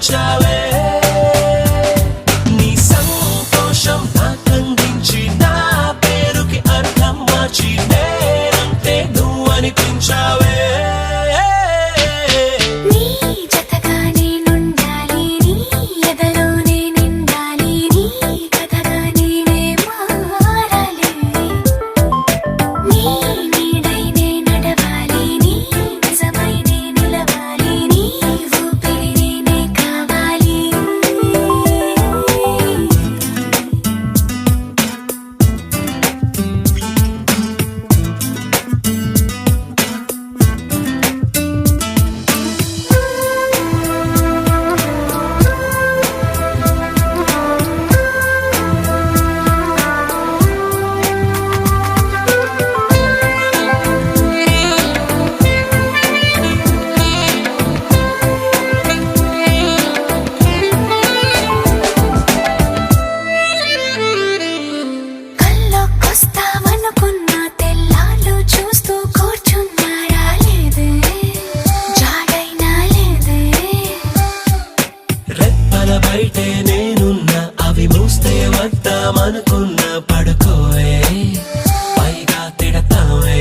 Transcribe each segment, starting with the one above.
కనిపించావే నీ సంతోషం నాకందించి నా పేరుకి అర్థం మార్చి నేనంటే నువ్వు అనిపించావే బయటే నేనున్నా అవి మూస్తే వద్దామనుకున్నా పడుకోవే పైగా తిడతావే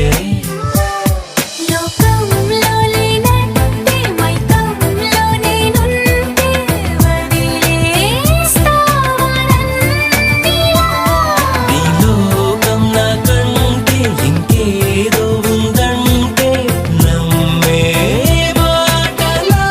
నీ లోకం నాకంటే ఇంకేదో ఉందంటే నమ్మే మాటలా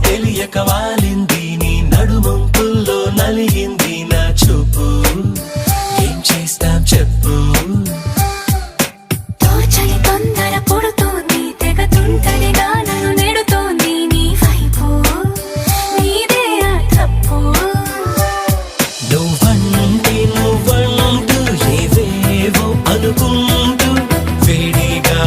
తెలియక వాలింది నీ నడుమంపుల్లో నలిగింది నా చూపు ఏం చేస్తాం చెప్పు తొందర పుడుతోంది తెగ తుంటరిగా నన్ను నెడుతోంది నీ వైపు నీదే ఆ తప్పు నువ్వంటూ ఏవేవో అనుకుంటూ వేడిగా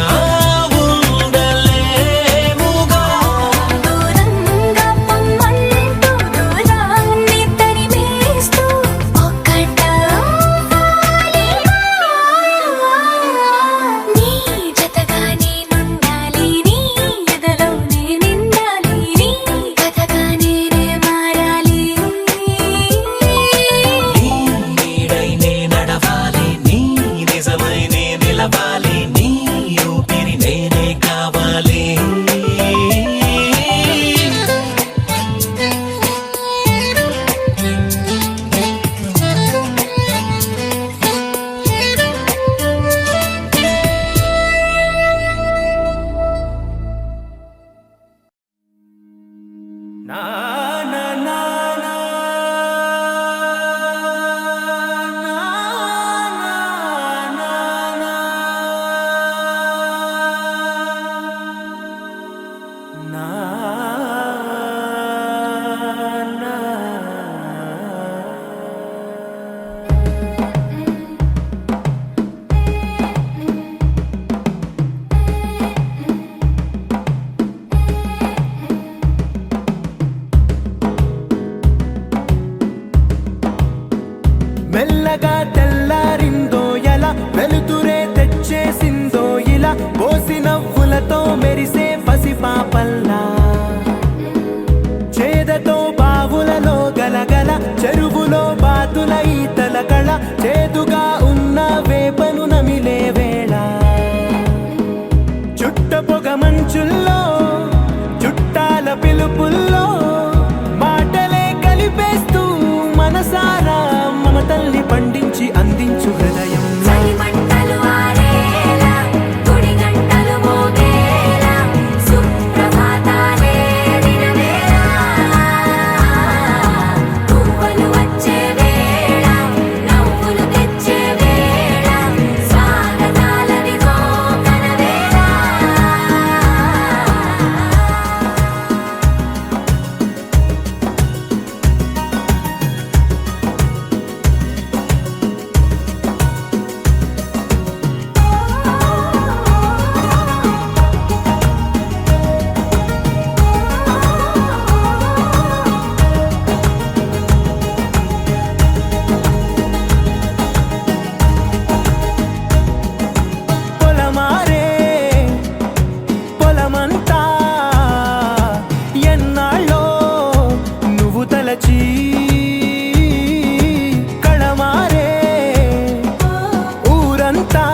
అంతా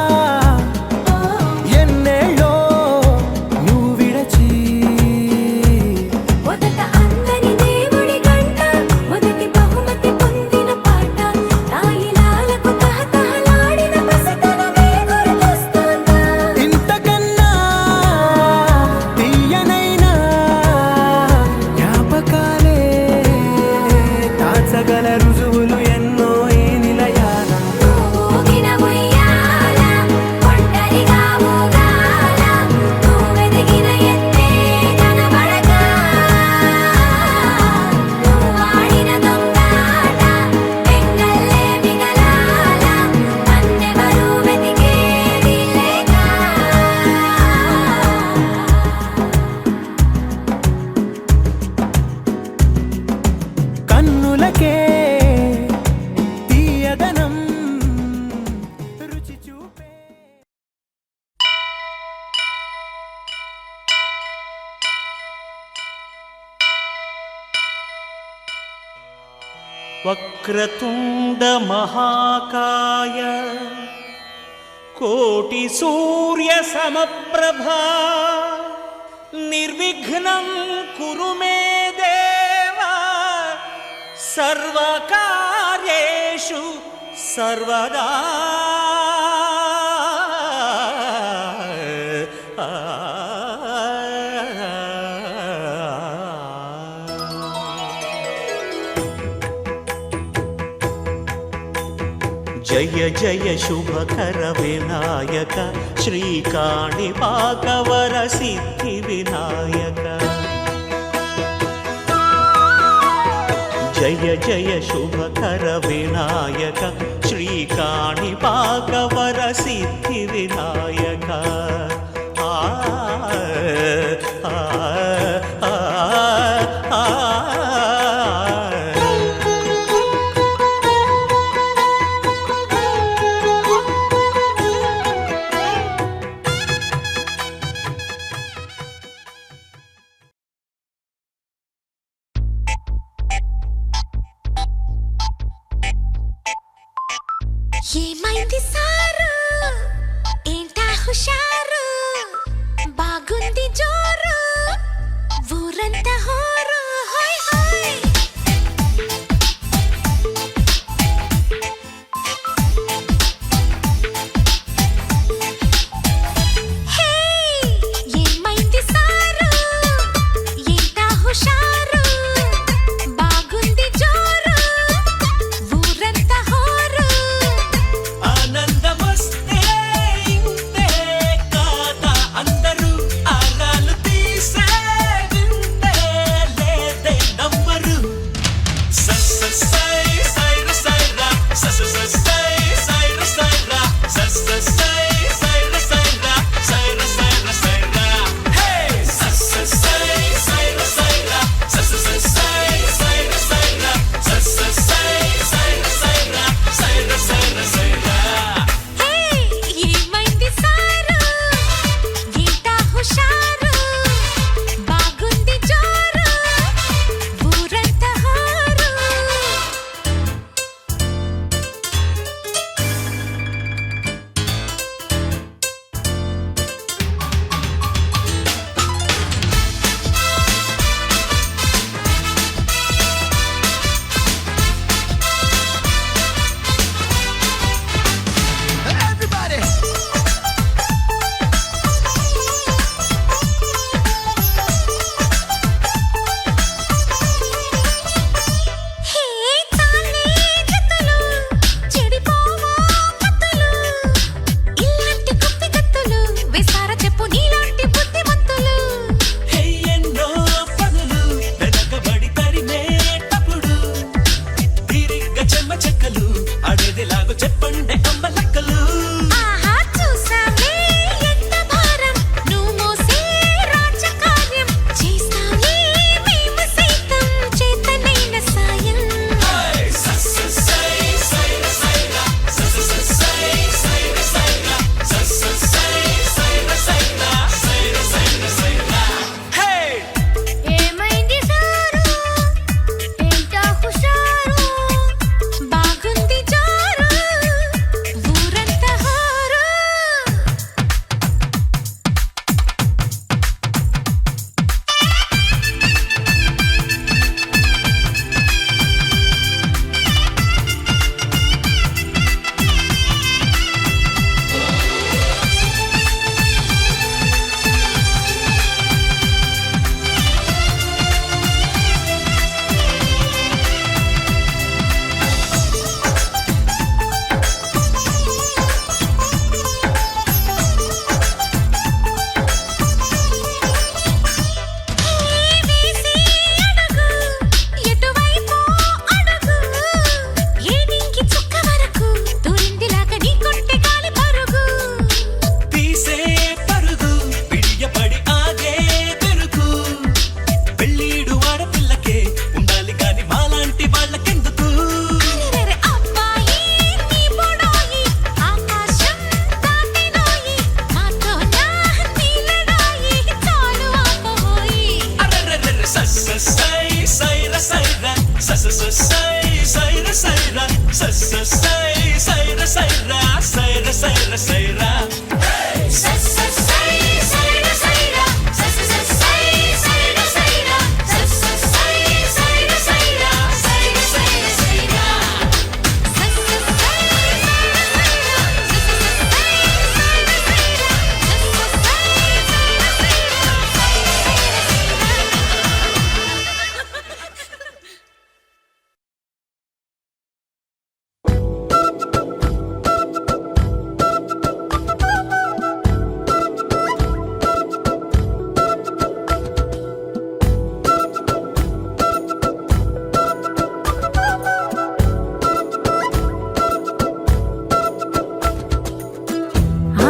ఎన్నేళ్ళో నువ్వు విడచి మొదట అందని దేవుడి గంట మొదటి బహుమతి పొందిన పాట తాయిలాలకు తహతహలాడిన పసితనమే గుర్తొస్తుందా ఇంతకన్నా తీయనైనా జ్ఞాపకాలే దాచగల రుజువులు ఎన్నో ఈ నిలయాల ఊగిన ఉయ్యాల ఒంటరిగా ఊగాల నువ్వెదిగిన ఎత్తే కనబడక నువ్వాడిన దొంగాట పెంగల్లే మిగలాల నన్నెవరూ వెతికేది లేక కన్నులకే తీయదనం రుచి చూపే వక్రతుండ మహాకాయ కోటి సూర్య సమప్రభా నిర్విఘ్నం కురు మే దేవా సర్వకార్యేషు సర్వదా జయ జయ శుభకర వినాయక శ్రీకాణిపాకవర సిద్ధి వినాయక జయ జయ శుభకర వినాయక శ్రీకాణిపాకవర సిద్ధి వినాయక ఆ ఆ ఆ ఆ ఏమైంది సారు ఏంటా హుషారు బాగుంది జోరు ఊరంతా హోరు హోయ్ హోయ్ హే ఏమైంది సారు ఏంటా హుషారు బాగుంది జోరు ఊరంతా హోరు ఆనందమస్తే ఇంతే కా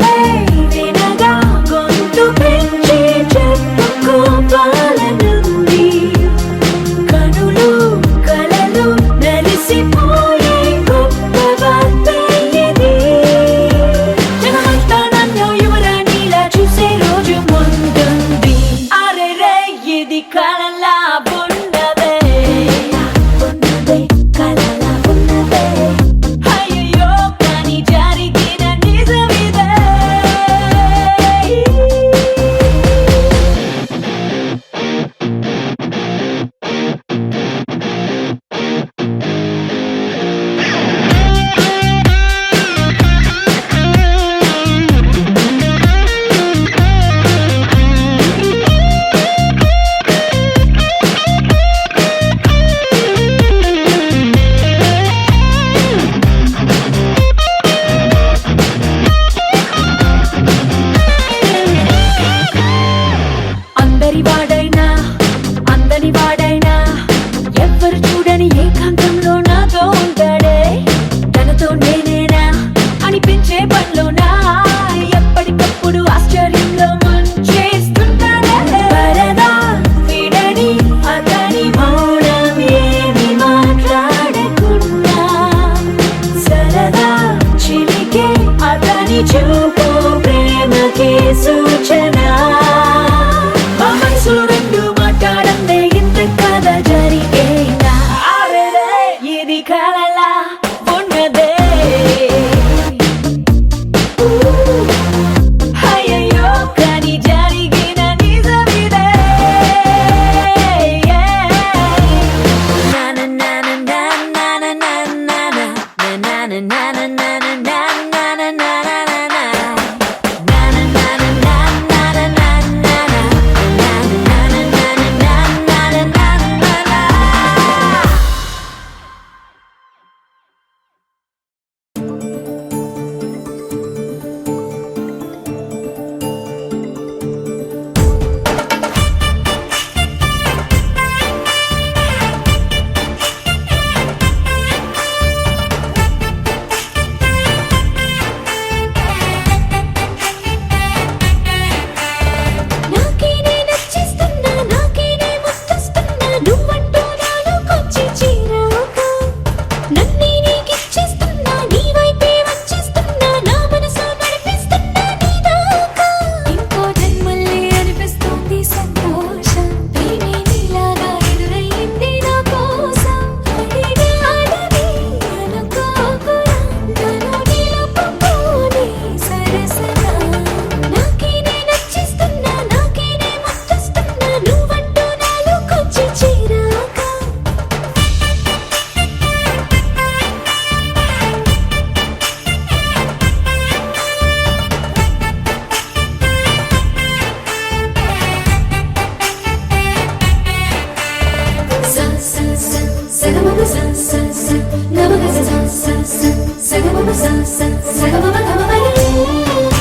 వినవే వినగా గొంతు పెంచి చెప్పుకోవాలనుంది కనులు కలలు నలిసిపోయే గొప్ప వార్తే ఇది జగమంతా నన్ను యువరాణిలా చూసే రోజు ముందుంది అరే రే ఇది కలలా ఉన్నదే ఉన్నదే కలలా ఉన్నదే అయ్యయ్యో కానీ జరిగిన నిజమిదే అందరి వాడైనా అందని వాడైనా ఎవ్వరు చూడని ఏకాంతంలో నాతో ఉంటాడే తనతో నేనేనా అనిపించే పనిలోనా ఎప్పటికప్పుడు ఆశ్చర్యంలో ముంచేస్తుంటాడే వరదా విడని అతని మౌనం ఏమి మాట్లాడకుండా సరదా చిలికే అతని చూపు ప్రేమకే సూచన మా మనసులో రెండు మాట్లాడందే ఇంత కథ జరిగేనా అరెరే ఇది కలలా ఉన్నదే అయ్యయ్యో కానీ జరిగిన నిజమిదే నాకేనే నచ్చిస్తున్నా నాకేనే ముద్దస్తున్నా నువ్వంటూ నాలోకొచ్చి చేరాక నన్నే నీకిచ్చేస్తున్నా నీ వైపే వచ్చేస్తున్నా నా మనసు నడిపిస్తున్నా నీ దాకా ఇంకో జన్మల్లే అనిపిస్తుంది సంతోషం ప్రేమే నీలాగా ఎదురయ్యింది నా కోసం అడిగా అడవి అనుకోకురా నన్ను నిలుపుకోని సరసగా నాకేనే నచ్చిస్తున్నా నాకేనే ముద్దస్తున్నా నువ్వంటూ నాలోకొచ్చి చేరాక sa sa sa sagamama sa sa sa gamaga sa sa sa sagamama sa sa sagamama gamama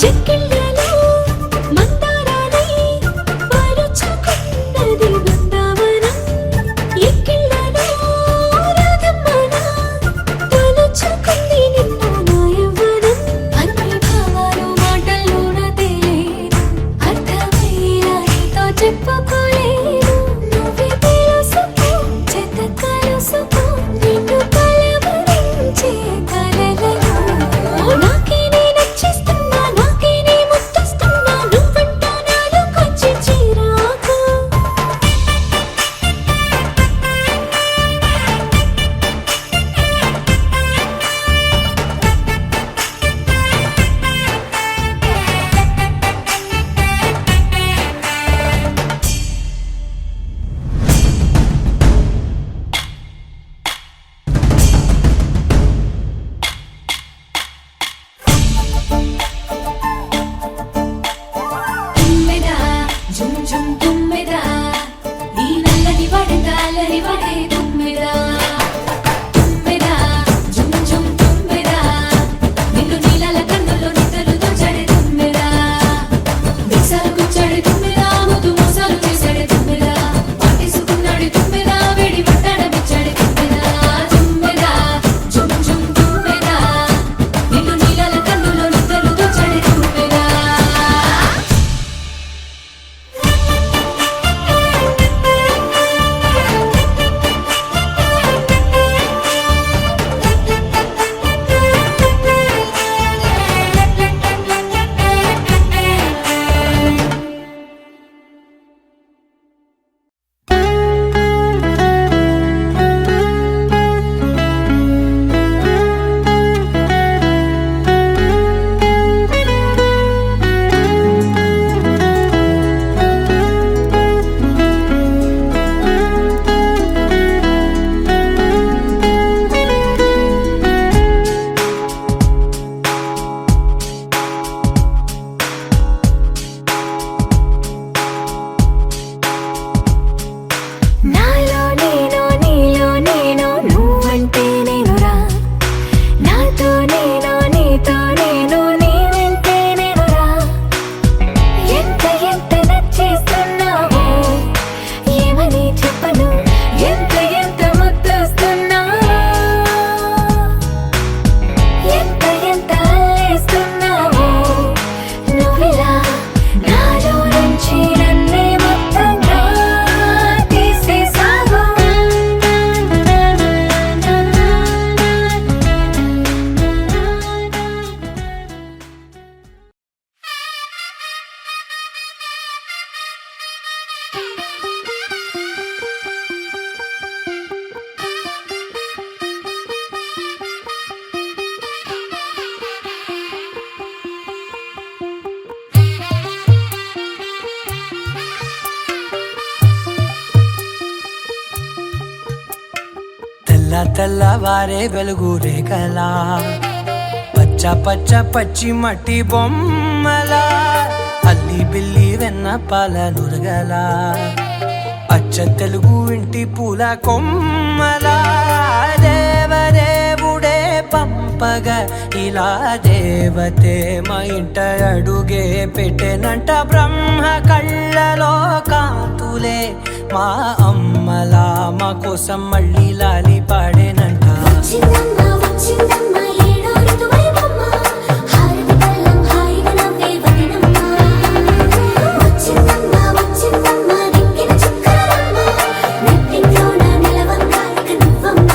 చెక్కిళ్ళలో మందారాలై పరుచుకున్నది Brindavanam ఎక్కిళ్ళలో రాధమ్మన తలుచుకుంది నిన్ను నా యవ్వనం అన్ని భావాలు మాటల్లోన తేలేదు అర్థమయ్యేలా నీతో చెప్పుకోలేను నువ్వే తెలుసుకో చెత్త కలుసుకో నిన్ను కలవరించే కలలలో నాకేనే నచ్చిస్తున్నా నాకేనే ముద్దస్తున్నా నువ్వంటూ నాలోకొచ్చి చేరాక తుమ్మెదా జుమ్ జుమ్ తుమ్మెదా ఈ నల్లని వడగాలని వడే తుమ్మెదా తుమ్మెదా జుమ్ జుమ్ తుమ్మెదా నిన్ను నీలాల కన్నుల్లో నిద్రలు దోచడే తుమ్మెదా విసర తెల్లవారే వెలుగు రేఖలా పచ్చ పచ్చ పచ్చి మట్టి బొమ్మలా అల్లి బిల్లి వెన్న పాల నురగలా అచ్చ తెలుగు ఇంటి పూల కొమ్మలా దేవదేవుడే పంపగా ఇలా దేవతే మా ఇంట అడుగే పెట్టెనంట బ్రహ్మ కళ్ళలో కాంతులే మా అమ్మలా మా కోసం మళ్ళీ లాలి పాడేనంట వచ్చిందమ్మ వచ్చిందమ్మ ఏడో ఋతువైవమ్మ హారతి పళ్ళం హాయిగా నవ్వే వదినమ్మ వచ్చిందమ్మ వచ్చిందమ్మ దిక్కిన చుక్కలమ్మ నెట్టింట్లోన నిలవంగా ఇక నువ్వమ్మ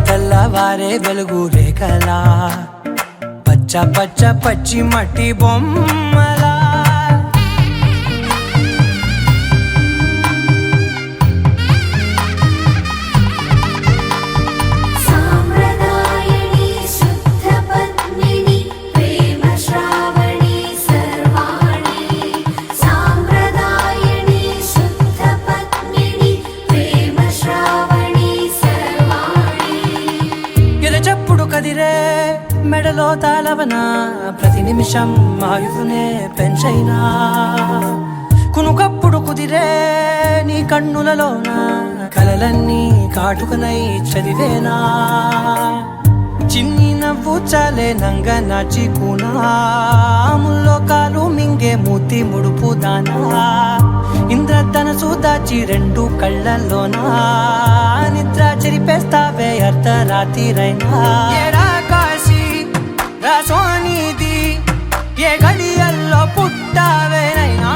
తెల్లవారే వెలుగు రేఖలా పచ్చ పచ్చ పచ్చి మట్టి బొమ్మలా సాంప్రదాయని శుద్ధ పద్మిని ప్రేమ శ్రావణి సర్వాణి సాంప్రదాయని శుద్ధ పద్మిని ప్రేమ శ్రావణి సర్వాణి ఎరచప్పుడు కదిరే మెడలో తాళవన ప్రతి నిమిషం ఆయుధునే పెంచైనా కునుకప్పుడు కుదిరే నీ కన్నులలోన కలలన్నీ కాటుకనై చదివేనా చిన్ని నవ్వు చాలే నంగ నాచి కూనాముల్లో కాలు మింగే మూతి ముడుపు దానా ఇంద్రధనసు దాచి రెండు కళ్ళల్లోనా నిద్ర చెరిపేస్తావే అర్ధరాత్రిరైనా ఏరా కాశీ రాసోనిది ఏ గడియల్లో పుట్టావేనైనా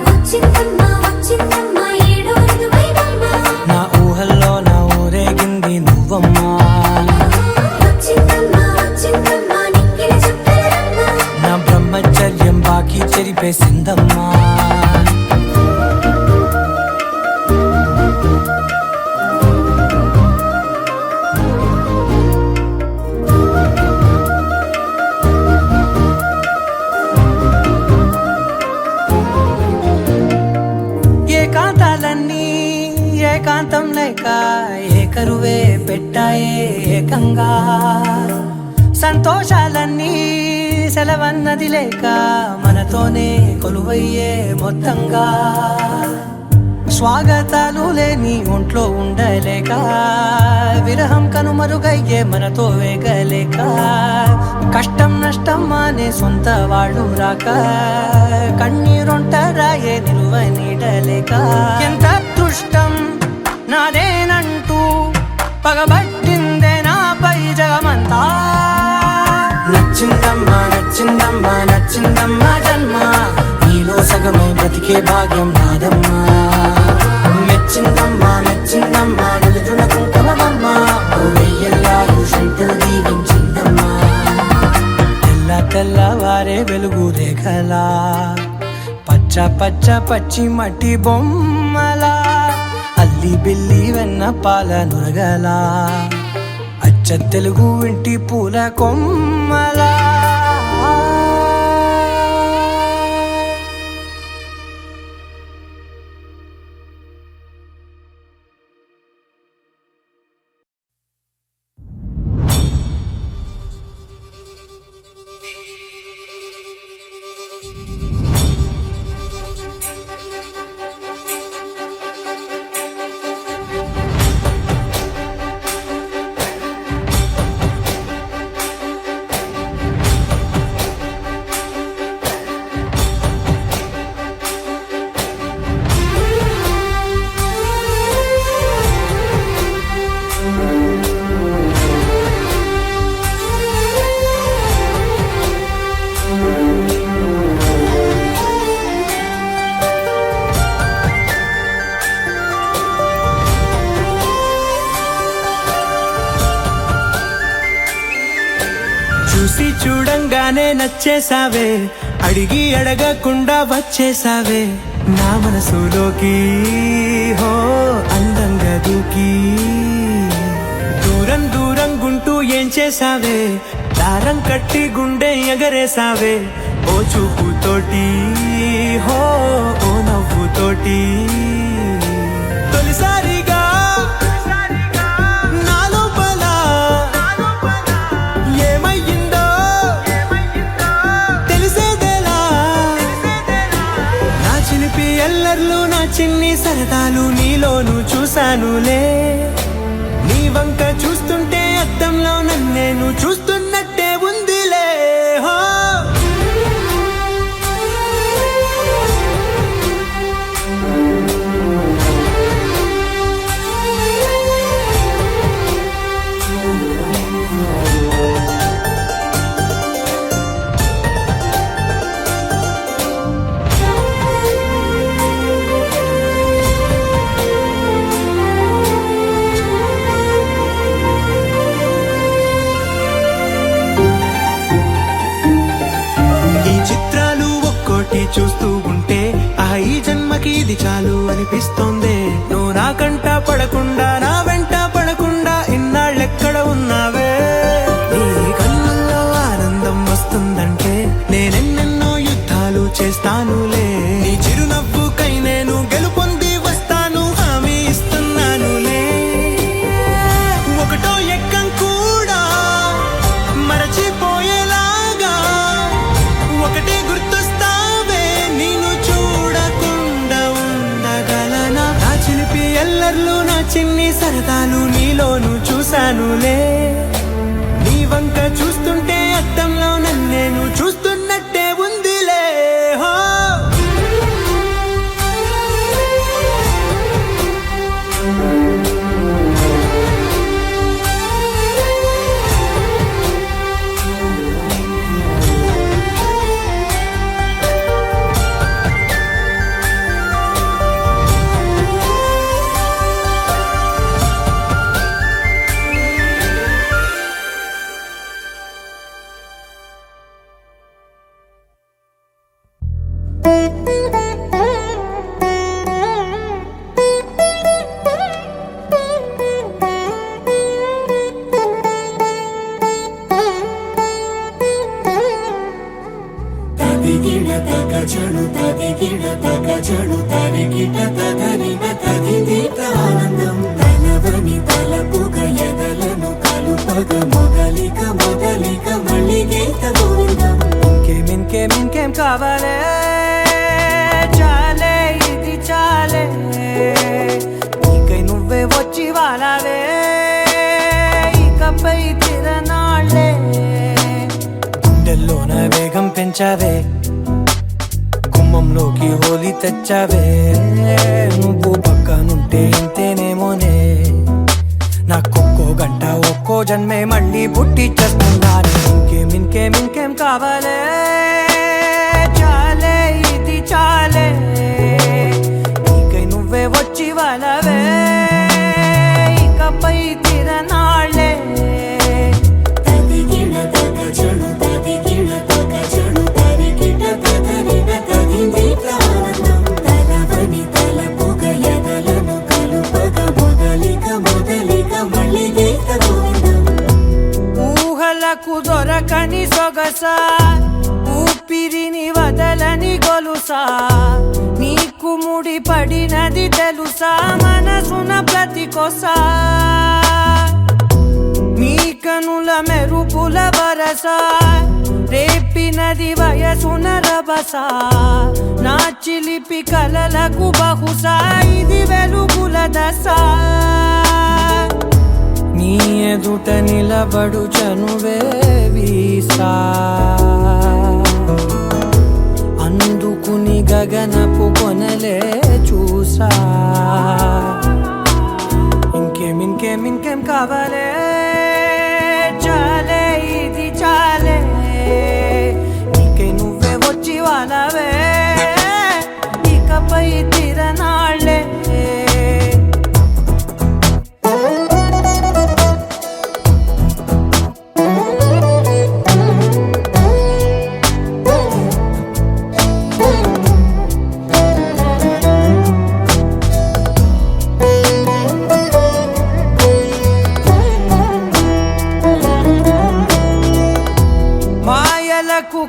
వచ్చిందమ్మ వచ్చిందమ్మ ఏడో ఋతువైవమ్మ నా ఊహల్లో నా ఊరేగింది నువ్వమ్మా వచ్చిందమ్మ వచ్చిందమ్మ నిక్కిన చుక్కలమ్మ నా బ్రహ్మచర్యం బాకీ చెరిపేసిందమ్మా ఏకాంతాలన్నీ ఏకాంతం లేక ఏకరువే పెట్టాయే ఏకంగా సంతోషాలన్నీ సెలవన్నది లేక మనతోనే కొలువయ్యే మొత్తంగా స్వాగతాలు లేని ఒంట్లో ఉండలేక విరహం కనుమరుగయ్యే మనతో వేగలేక కష్టం నష్టం అనే సొంత వాళ్ళు రాక కన్నీరొంటరాయే నిలువ నీడలేక ఎంత అదృష్టం నాదేనంటూ పగబట్టిందే నాపై జగమంతా నచ్చిందమ్మా నచ్చిందమ్మా నచ్చిందమ్మా జన్మ నీలో సగమై బ్రతికే భాగ్యం నాదమ్మా మెచ్చిందమ్మా మెచ్చిందమ్మా నిలుచున కుంకుమమ్మా వెయ్యల్లాలు శంకరు దీవించిందమ్మా తెల్లవారే వెలుగు రేఖలా పచ్చ పచ్చ పచ్చి మట్టి బొమ్మలా అల్లి బిల్లి వెన్న పాల నురగలా అచ్చ తెలుగు ఇంటి పూల కొమ్మలా చూసి చూడంగానే నచ్చేసావే అడిగి అడగకుండా వచ్చేసావే నా మనసులోకి హో అందంగా దూకి దూరం దూరం గుంటూ ఏం చేసావే దారం కట్టి గుండె ఎగరేసావే ఓ చూపుతోటి హో ఓ నవ్వుతోటి తొలిసారిగా ఎల్లర్లు నా చిన్ని సరదాలు నీలోను చూశానులే నీ వంక చూస్తుంటే అద్దంలో నన్నేను చూస్తున్నట్టే ఉందిలే హో చూస్తూ ఉంటే ఈ జన్మకి ఇది చాలు అనిపిస్తోంది నువ్వు నాకంట పడకుండా నా వెంట పడకుండా ఇన్నాళ్ళెక్కడ ఉన్నావే నీ కళ్ళల్లో ఆనందం వస్తుందంటే నేనెన్నెన్నో యుద్ధాలు చేస్తానులే నీ చిరునవ్వుకై నేను గెలుపొంది వస్తాను హామీ ఇస్తున్నానులే ఒకటో ఎక్కం కూడా మరచిపోయేలాగా ఒకటే గుర్తు ఎల్లర్లు నా చిన్ని సరదాలు నీలోను చూశానులే నీ వంక చూస్తుంటే అద్దంలో నన్నేను చూస్తున్నట్టే ఉందిలే హో ఇంకేం కావాలే చాలే ఇది చాలే నీకై నువ్వే వచ్చి వాలావే ఇకపై తిరనాళ్ళే గుండెల్లోన వేగం పెంచావే గుమ్మంలోకి హోలీ తెచ్చావే నువ్వు పక్కనుంటే ఇంతేనేమోనే నాకొక్కో గంట ఒక్కో జన్మే మళ్ళీ పుట్టి చేస్తున్నాను ఇంకేం కావాలే చాలే ఇది చాలే నీకై నువ్వే వచ్చి వాలవే ఇకపై తిరనాళ్ళే ఊహలకు దొరకని సొగసా ఊపిరిని వదలని గొలుసా నీకు ముడి పడినది తెలుసా మనసున ప్రతి కొసా నీ కనుల మెరుపుల వరస రేపినది వయసున రభస నా చిలిపి కలలకు బహుశా ఇది వెలుగుల దశ నీ ఎదుట నిలబడు చనువే వీసా అందుకుని గగనపు కొనలే చూసా ఇంకేం కావాలే చాలే ఇది చాలే నీకై నువ్వే వచ్చి వాలవే ఇకపై తిరనాళ్ళే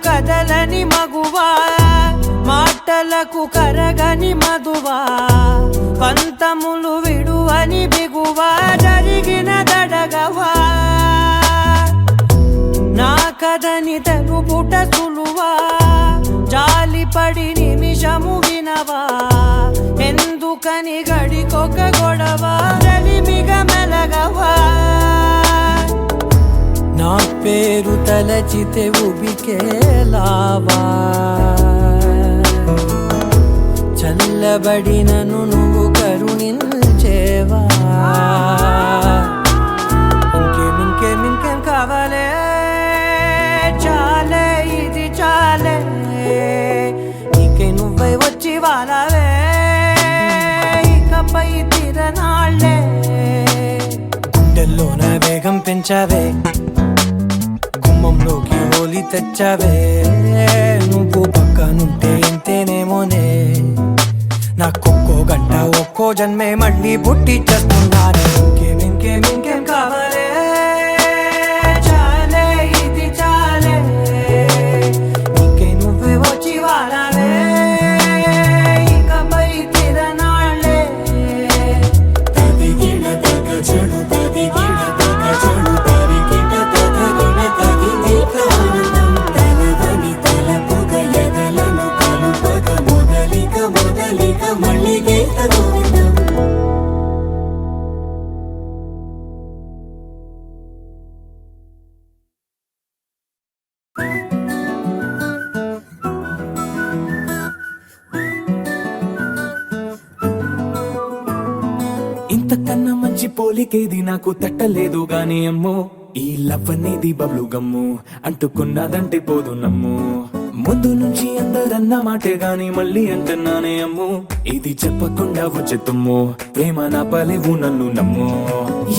కదలని మగువా మాటలకు కరగని మధువా పంతములు విడువని బిగువా జరిగిన దడగవా నా కథని తెలుపుట సులువా జాలిపడి నిమిషము వినవా ఎందుకని గడికొక గొడవ రవిమిగ మెలగవా నా పేరు తలచితే ఉబికేలావా చల్లబడినను నువ్వు కరుణించేవా ఇంకేం కావాలే చాలే ఇది చాలే నీకే నువ్వై వచ్చి వాలవే ఇకపై తిరనాళ్ళే గుండెల్లోన వేగం పెంచావే గుమ్మంలోకి హోలీ తెచ్చావే నువ్వు పక్కనుంటే ఇంతేనేమోనే నాకొక్కో గంట ఒక్కో జన్మే మళ్ళీ పుట్టి చేస్తున్నానే ఇంకేం కావాలే చాలే ఇది చాలే నీకే నువ్వే వచ్చి వారాలే ఇకపై తిరనాళ్ళే తదిగిన తగ చెడు తదిగిన తగ చెడు తరిగిన తగగిన తగిని ఆనందం తలదని తలపుగ ఎదలను కలుపగ మొదలిక మళ్ళీ గీత గోవిందం ఇంతకన్నా మంచి పోలికేది నాకు తట్టలేదు గాని అమ్మో ఈ లవ్ అనేది బబ్లు గమ్ము అంటుకున్నదంటే పోదు నమ్ము ముందు నుంచి అందరన్న మాటే గాని మళ్ళీ అంటున్నానే అమ్ము ఇది చెప్పకుండా వచ్చే తుమ్ము ప్రేమ నా పలేవు నన్ను నమ్ము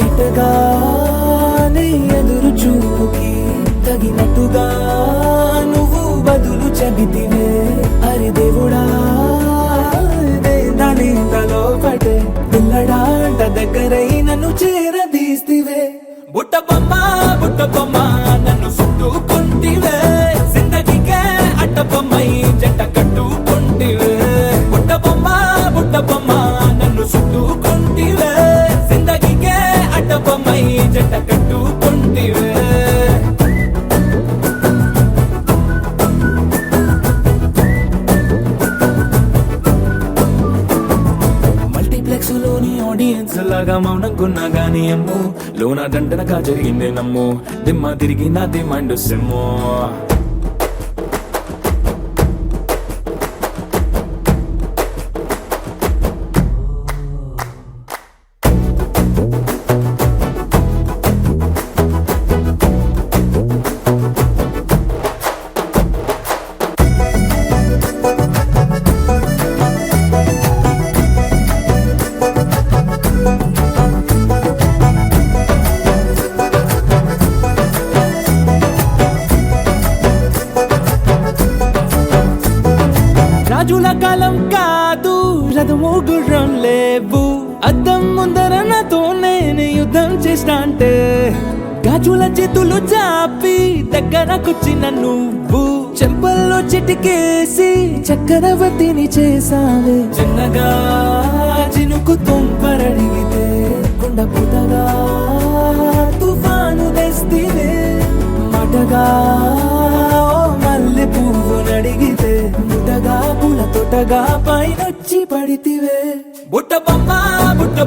ఎటగానే ఎదురు చూపుకి తగినట్టుగా నువ్వు బదులు చెబితివే అరే దేవుడా దానింతలో పడే పిల్లడాంట దగ్గరై నన్ను చేరదీస్తివే బుట్ట బొమ్మ నన్ను చుట్టుకుంటివే జిందగీకే అట్ట బొమ్మై జంట కట్టుకుంటివే బుట్ట బొమ్మ నన్ను చుట్టుకుంటివే జిందగీకే అట్ట బొమ్మై జంట కట్టుకుంటివే లోని ఆడియన్స్ లాగా మౌనంకున్నా గానీ అమ్ము లోన దండనగా జరిగిందే నమ్ము దిమ్మ తిరిగి నాది మైండ్ సిమ్ము రాజుల కాలం కాదు రథము గుర్రం లేవు అద్దం ముందర నాతో నేను యుద్ధం చేస్తా అంటే గాజుల చేతులు చాపి దగ్గరకొచ్చిన నువ్వు చెంపల్లో చిటికేసి చక్రవర్తిని చేసావే చిన్నగా చినుకు తుంపరడిగితే కొండ పుటగా తుఫాను తెస్తివే మాటగా మల్లె పువ్వు నడిగితే ముటగా పూల తోటగా పైనొచ్చి పడితివే బుట్ట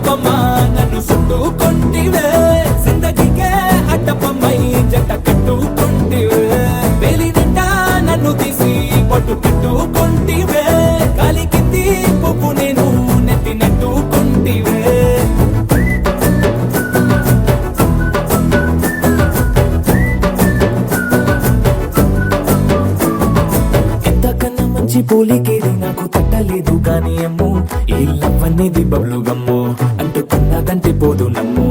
బొమ్మ నన్ను చుట్టుకుంటివే జిందగీకే అట్ట బొమ్మై జంట కట్టుకుంటివే వేలి నిండా నన్ను తీసి పట్టు పెట్టుకుంటివే కాలి కింది పువ్వు నేను నెత్తి నెట్టుకుంటివే పోలికేది నాకు తట్టలేదు గాని అమ్ము ఈ లవ్ అనేది బబ్లు గమ్ము అంటుకున్నదంటే పోదు నమ్ము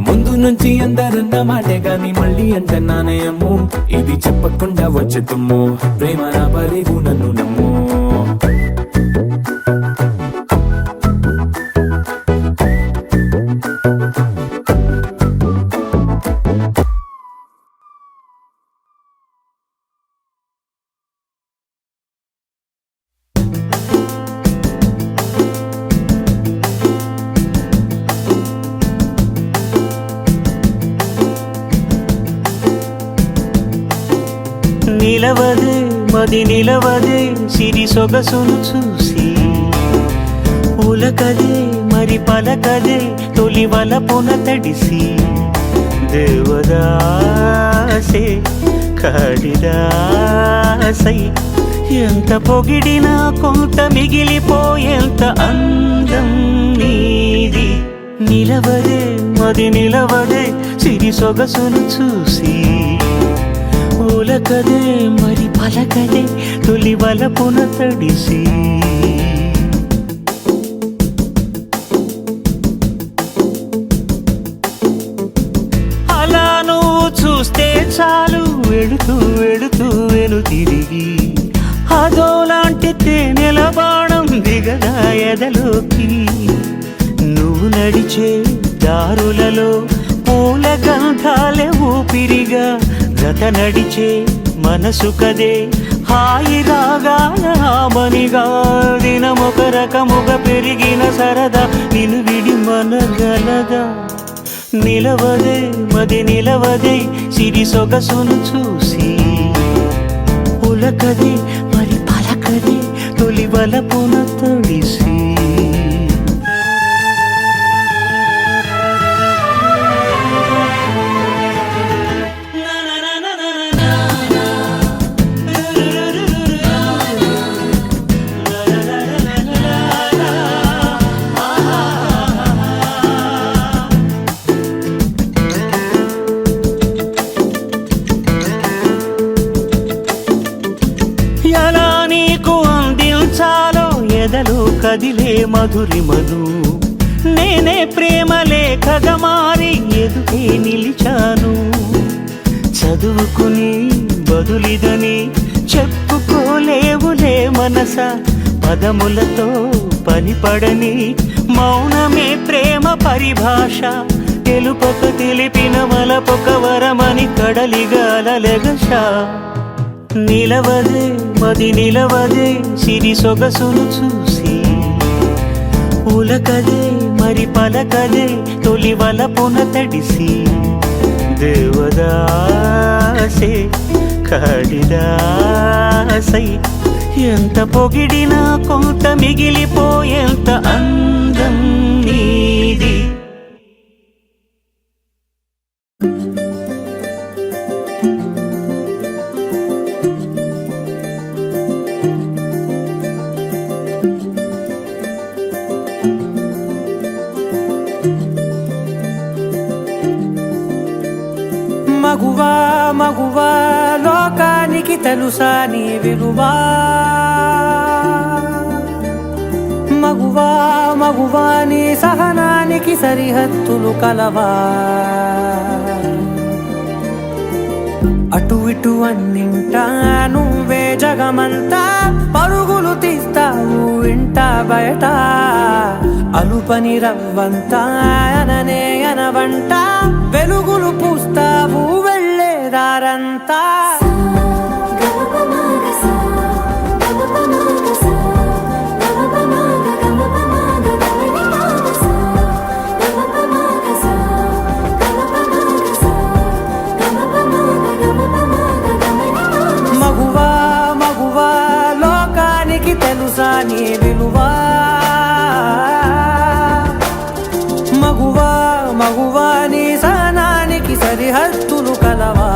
ముందు నుంచి అందరన్న మాటే గాని మళ్ళీ అంటున్నానే అమ్ము ఇది చెప్పకుండా వచ్చే తుమ్ము ప్రేమ నా పలేవు నన్ను నమ్ము నిలవదే మది నిలవదే సిరి సొగసును చూసి ఉలకదే మరి పలకదే తొలి వలపున తడిసి దేవదాసే కాళిదాసై ఎంత పొగిడినా కొంత మిగిలిపోయేంత అందం నీది నిలవదే మది నిలవదే సిరి సొగసును చూసి ఉలకదే మరి పలకదే తొలి వలపున తడిసి అలా నువ్వు చూస్తే చాలు వెళుతూ వెళుతూ వెను తిరిగి అదోలాంటి తేనెల బాణం దిగదా ఎదలోకి నువ్వు నడిచే దారులలో పూల గంధాలే ఊపిరిగా జత నడిచే మనసు కదే హాయి రాగాల ఆమనిగా దినమొక రకముగా పెరిగిన సరదా నిన్ను విడి మనగలదా నిలవదే మది నిలవదే సిరి సొగసును చూసి ఉలకదే మరి పలకదే తొలి వలపున తడిసి ఎలా నీకు అందించాలో ఎదలో కదిలే మధురిమను నేనే ప్రేమ లేఖగా మారి ఎదుటే నిలిచాను చదువుకుని బదులిదని చెప్పుకోలేవులే మనస పదములతో పనిపడని మౌనమే ప్రేమ పరిభాష తెలుపక తెలిపిన మలపొక వరమని కడలిగాలెగష నిలవదే మది నిలవదే సిరి సొగసును చూసి ఉలకదే మరి పలకదే తొలి వలపున తడిసి దేవదాసే కాళిదాసై ఎంత పొగిడినా కొంత మిగిలిపోయేంత అందం నీది మగువా మగువా లోకానికి తెలుసా నీ విలువా మగువా మగువా నీ సహనానికి సరిహద్దులు కలవా అటు ఇటు అన్నింటా నువ్వే జగమంతా పరుగులు తీస్తావు ఇంట బయట అలుపని రవ్వంతా అననే అనవంట వెలుగులు పూస్తావు వెళ్ళేదారంతా మగువా మగువా లోకానికి తెలుసా నీ విలువా మగువా మగువా నీ సహనానికి సరిహద్దులు కలవా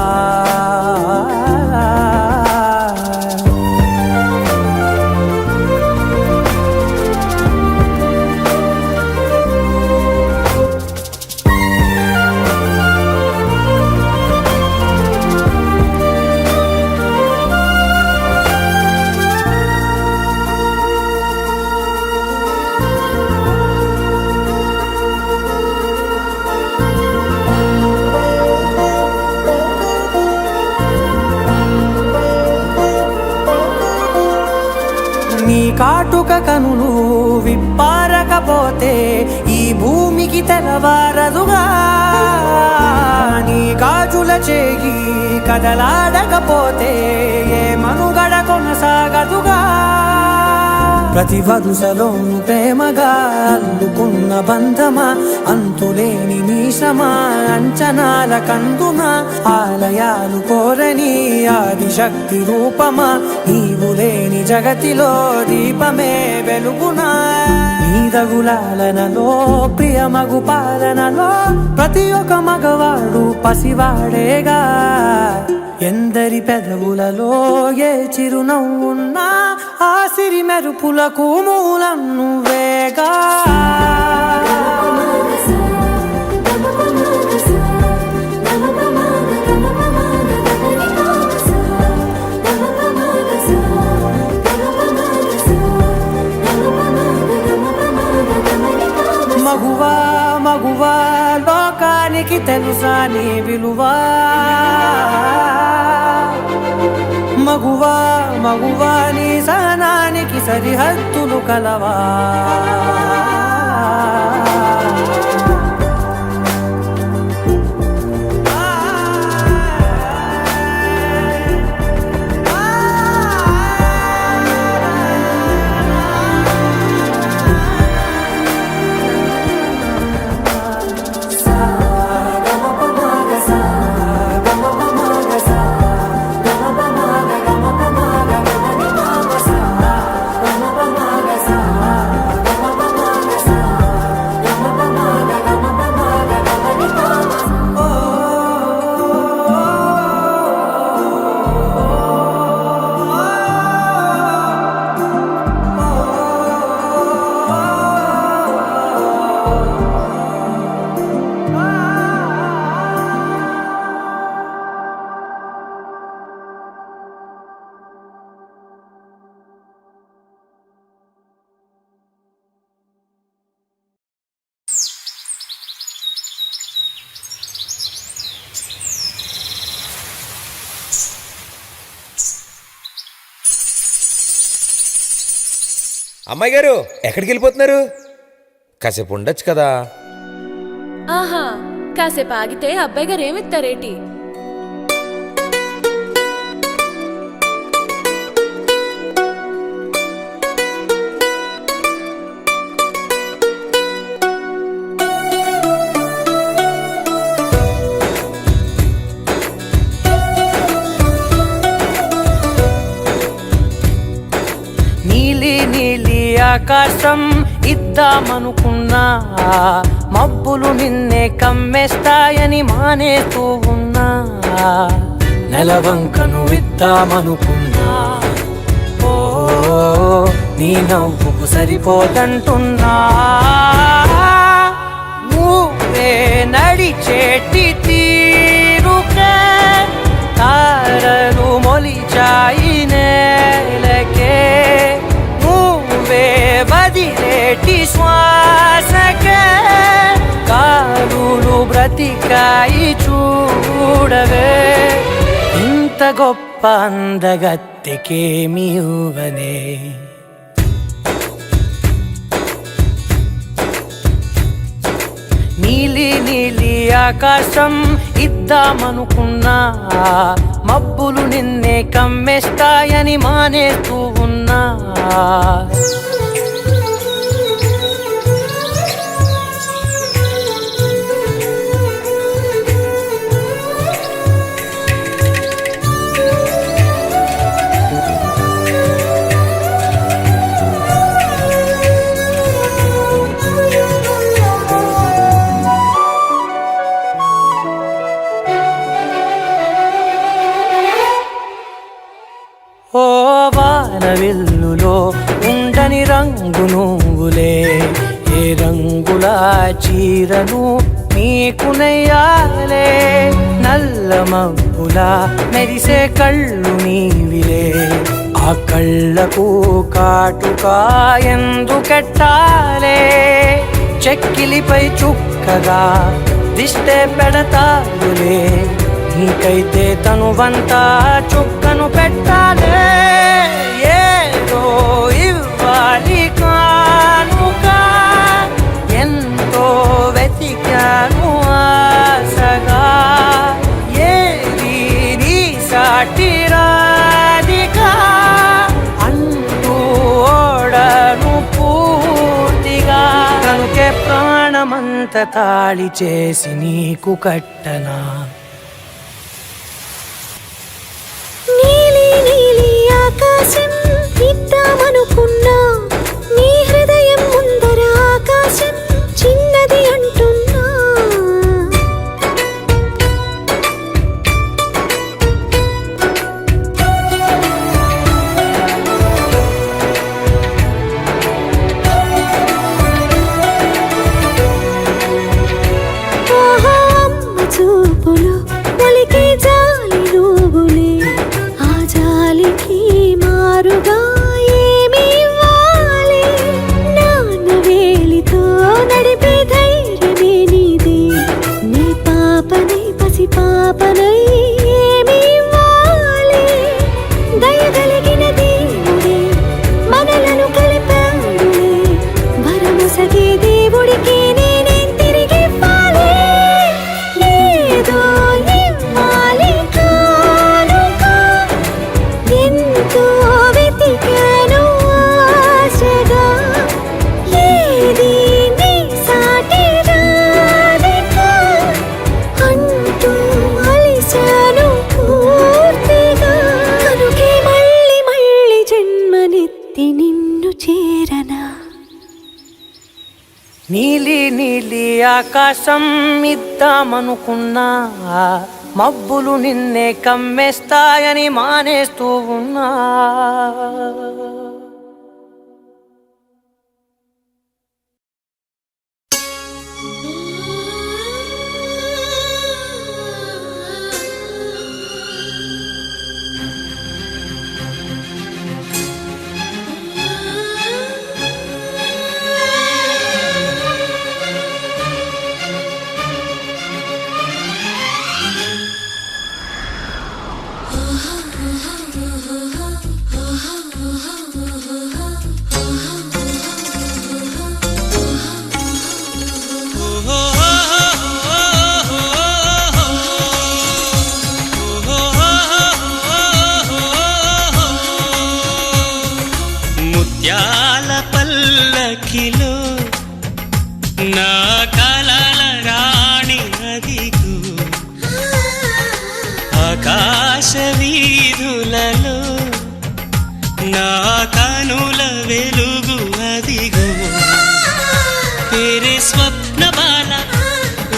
నీ కాటుక కనులు విప్పారకపోతే ఈ భూమికి తెలవారదుగా నీ గాజుల చేయి కదలాడకపోతే ఏ మనుగడ కొనసాగదుగా ప్రతి వరుసలోను ప్రేమగా అల్లుకున్న బంధమా, అంతులేని మీసమా, అంచనాల కందున ఆలయాలు కోరని ఆదిశక్తి రూపమా, నీవు లేని జగతిలో దీపమే వెలుగునా. నీదగులాలనలో ప్రియమగు పాలనలో ప్రతి ఒక్క మగవాడు పసివాడేగా. ఎందరి పెదవులలో ఏ చిరునవ్వున్నా ఆ సిరి మెరుపులకు మూలం నువ్వేగా. మగువా మగువా లోకానికి తెలుసా నీ విలువా. మగువా మగువా నీ సహనానికి సరిహద్దులు కలవా. అమ్మాయి గారు ఎక్కడికి వెళ్ళిపోతున్నారు? కాసేపు ఉండొచ్చు కదా. ఆహా, కాసేపు ఆగితే అబ్బాయి గారు ఏమిస్తారేటి? ఆకాశం ఇద్దామనుకున్నా, మబ్బులు నిన్నే కమ్మేస్తాయని మానేస్తూ ఉన్నా. నెలవంకను ఇద్దామనుకున్నా, ఓ నీ నవ్వుకు సరిపోదంటున్నా. నువ్వే నడిచేటి తీరుకే తారలు మొలిచాయి నేలకే. వదిలేటి శ్వాసకే కాలులు బ్రతికాయి చూడవే. ఇంత గొప్ప అందగత్తెకేమి ఇవ్వనే. నీలి నీలి ఆకాశం ఇద్దామనుకున్నా, మబ్బులు నిన్నే కమ్మేస్తాయని మానేస్తూ ఉన్నా. ఓ వానవిల్లులో ఉండని రంగు నువ్వులే, ఏ రంగుల చీరను నీకు నెయ్యాలే. నల్ల మబ్బులా మెరిసే కళ్ళు నీవిలే, ఆ కళ్ళకు కాటుకా ఎందుకెట్టాలే. చెక్కిలిపై చుక్కగా దిష్టే పెడతావులే, నీకైతే తనువంతా చుక్కను పెట్టాలే. ఏదో ఇవ్వాలి కానుక, ఎంతో వెతికాను ఆశగా. ఏది నీ సాటి రాధిక అంటూ ఓడ ప్రాణమంత తాళి చేసి నీకు కట్టనా నీలి నీలి ఆకాశం ఇద్దామనుకున్నా నీ హృదయం ముందర ఆకాశం చిన్నది అంటున్నా ఆహా అమ్మ చూపులు ఒలికే జాలి నువ్వులే ఆ జాలికి మారుగా ఏమి ఇవ్వాలి నాన్న వేలితో నడిపే ధైర్యమే నీదే నీ పాపనై పసి పాపనై ఏమి ఇవ్వాలి దయగలిగిన దేవుడే మనలను కలిపాడులే వరమొసగే దేవుడికి నేనేం తిరిగి ఇవ్వాలి ఏదో ఇవ్వాలి కానుక ఎంతో వెతికాను ఆశగా ఏది నీ సాటి రాధిక అంటూ అలిశాను పూర్తిగా కనుకే మళ్ళీ మళ్ళీ జన్మనెత్తి నిన్ను చేరనా నీలి నీలి ఆకాశం ఇద్దామనుకున్నా మబ్బులు నిన్నే కమ్మేస్తాయని మానేస్తూ ఉన్నా ముత్యాల పల్లకిలో నా కలల రాణి అదిగో ఆకాశ వీధులలో నా కనుల వెలుగు అదిగో పేరే స్వప్న బాల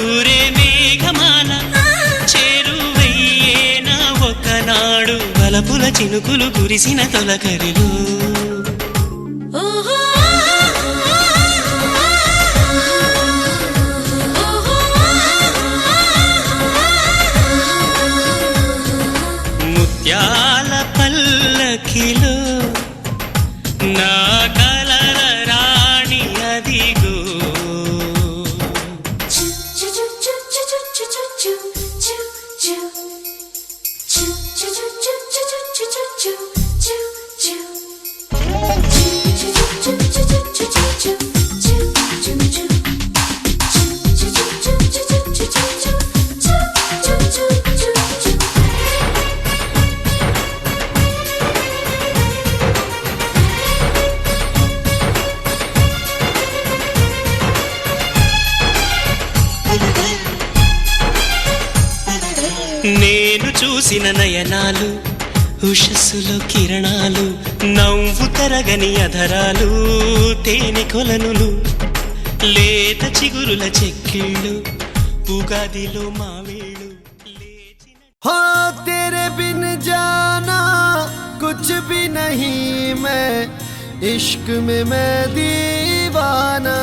ఊరే మేఘమాల చేరువయ్యేనా ఒకనాడు వలపుల చినుకులు కురిసిన తొలకరిలో ముత్యాల పల్లకిలో నా కలల రాణి అదిగో నేను చూసిన నయనాలు ఉషస్సులో కిరణాలు నవ్వు తరగని అధరాలు తేనె కొలనులు లేత చిగురుల చెక్కిళ్ళు ఉగాదిలో మావేళ్ళు हो तेरे बिन जाना कुछ भी नहीं मैं इश्क में मैं दीवाना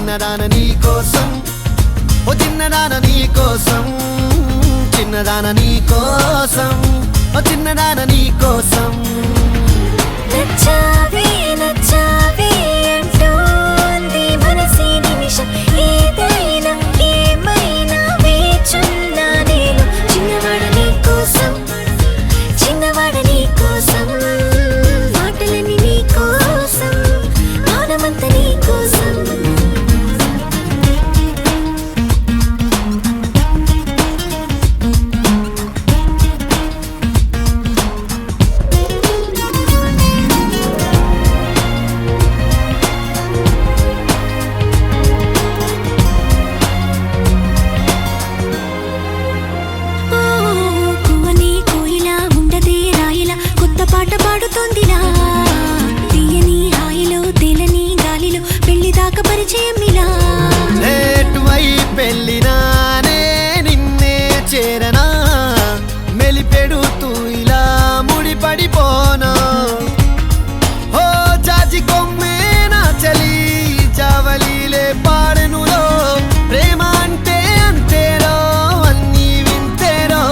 చిన్నదాన నీ కోసం ఓ చిన్నదాన నీ కోసం చిన్నదాన నీ కోసం ఓ చిన్నదాన నీ కోసం నచ్చావే నచ్చావే అంటోంది మనసే నిమిషం ఏదైనా ఏమైనా వేచున్నా నేను చిన్నవాడ నీ కోసం చిన్నవాడ నీ కోసం మాటలన్నీ నీ కోసం మౌనమంత నీ కోసం పువ్వని కోయిలా ఉండదే రాయిలా కొత్త పాట పాడుతోందిలా తీయని హాయిలో తేలని గాలిలో పెళ్లి దాకా పరిచయం ఇలా లేటువై పెళ్ళినానే నిన్నే చేరనా మెలిపెడుతూ ఇలా ముడిపడిపోనా ఓ జాజి కొమ్మే నా చలి జావలీలే పాడెనులో ప్రేమ అంటే అంతేరో అన్నీ వింతేరో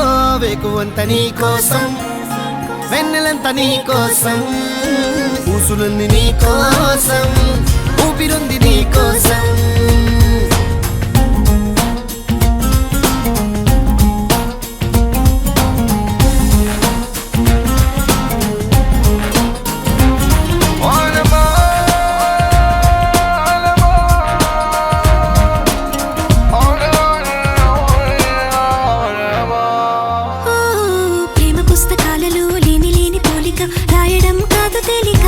వేకువంత నీ కోసం వెన్నెలంత నీ కోసం ఊసులుంది నీ కోసం ఊపిరుంది నీ కోసం ఓ ప్రేమ పుస్తకాలలో లేని లేని పోలిక రాయడం కాదు తేలిక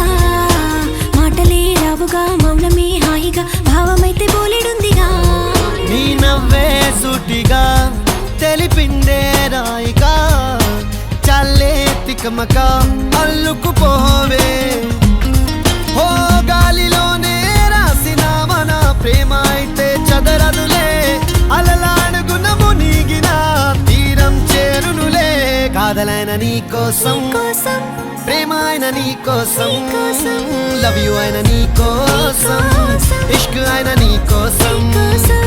మాటలే రావుగా మౌనమే హాయిగా భావమైతే బోలెడుందిగా నీ నవ్వే సూటిగా తెలిపిందే రాయిగా చల్లే తికమక అల్లుకుపోవే ఓ గాలిలోనే రాసిన మన ప్రేమ అయితే చదరదులే అలలాడుగున మునిగిన తీరం చేరునులే కాదలైన నీ కోసం కోసం ప్రేమ అయిన నీ కోసం కోసం లవ్ యు అయిన నీ కోసం ఇష్క్ అయిన నీ కోసం కోసం